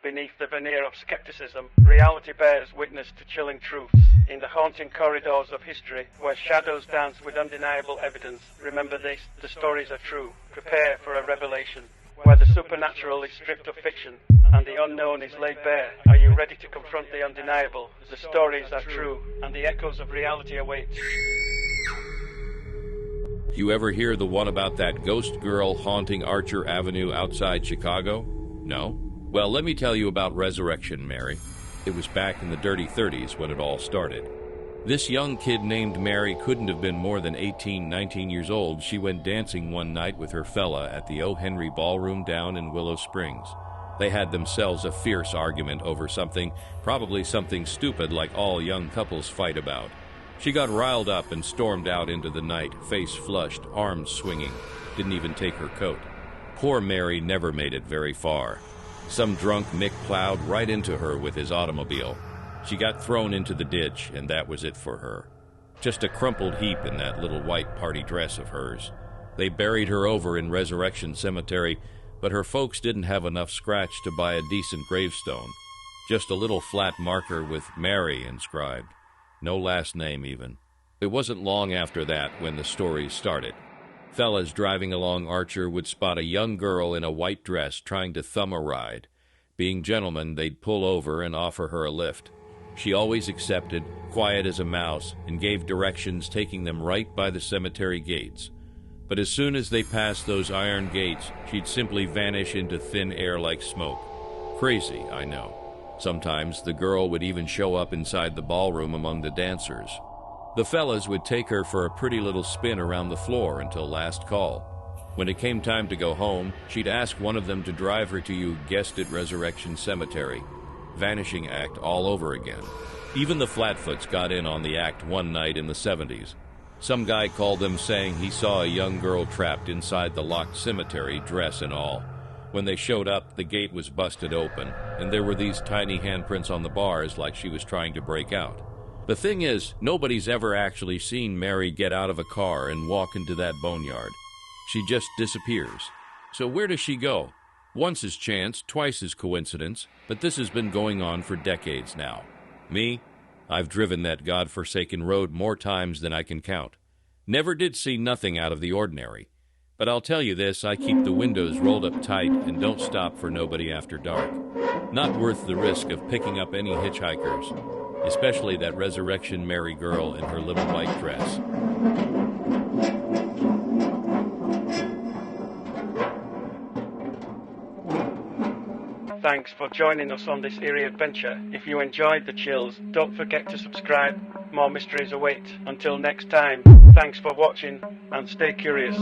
Beneath the veneer of skepticism, reality bears witness to chilling truths. In the haunting corridors of history, where shadows dance with undeniable evidence, remember this, the stories are true. Prepare for a revelation. Where the supernatural is stripped of fiction, and the unknown is laid bare, are you ready to confront the undeniable? The stories are true, and the echoes of reality await. You ever hear the one about that ghost girl haunting Archer Avenue outside Chicago? No? Well, let me tell you about Resurrection Mary. It was back in the dirty 30s when it all started. This young kid named Mary couldn't have been more than 18, 19 years old. She went dancing one night with her fella at the Oh Henry Ballroom down in Willow Springs. They had themselves a fierce argument over something, probably something stupid like all young couples fight about. She got riled up and stormed out into the night, face flushed, arms swinging, didn't even take her coat. Poor Mary never made it very far. Some drunk mick plowed right into her with his automobile. She got thrown into the ditch, and that was it for her. Just a crumpled heap in that little white party dress of hers. They buried her over in Resurrection Cemetery, but her folks didn't have enough scratch to buy a decent gravestone. Just a little flat marker with Mary inscribed. No last name, even. It wasn't long after that when the stories started. Fellas driving along Archer would spot a young girl in a white dress trying to thumb a ride. Being gentlemen, they'd pull over and offer her a lift. She always accepted, quiet as a mouse, and gave directions taking them right by the cemetery gates. But as soon as they passed those iron gates, she'd simply vanish into thin air like smoke. Crazy, I know. Sometimes the girl would even show up inside the ballroom among the dancers. The fellas would take her for a pretty little spin around the floor until last call. When it came time to go home, she'd ask one of them to drive her to, you guessed it, Resurrection Cemetery. Vanishing act all over again. Even the Flatfoots got in on the act one night in the 70s. Some guy called them saying he saw a young girl trapped inside the locked cemetery, dress and all. When they showed up, the gate was busted open, and there were these tiny handprints on the bars like she was trying to break out. The thing is, nobody's ever actually seen Mary get out of a car and walk into that boneyard. She just disappears. So where does she go? Once is chance, twice is coincidence, but this has been going on for decades now. Me? I've driven that godforsaken road more times than I can count. Never did see nothing out of the ordinary. But I'll tell you this, I keep the windows rolled up tight and don't stop for nobody after dark. Not worth the risk of picking up any hitchhikers, especially that Resurrection Mary girl in her little white dress. Thanks for joining us on this eerie adventure. If you enjoyed the chills, don't forget to subscribe. More mysteries await. Until next time, thanks for watching and stay curious.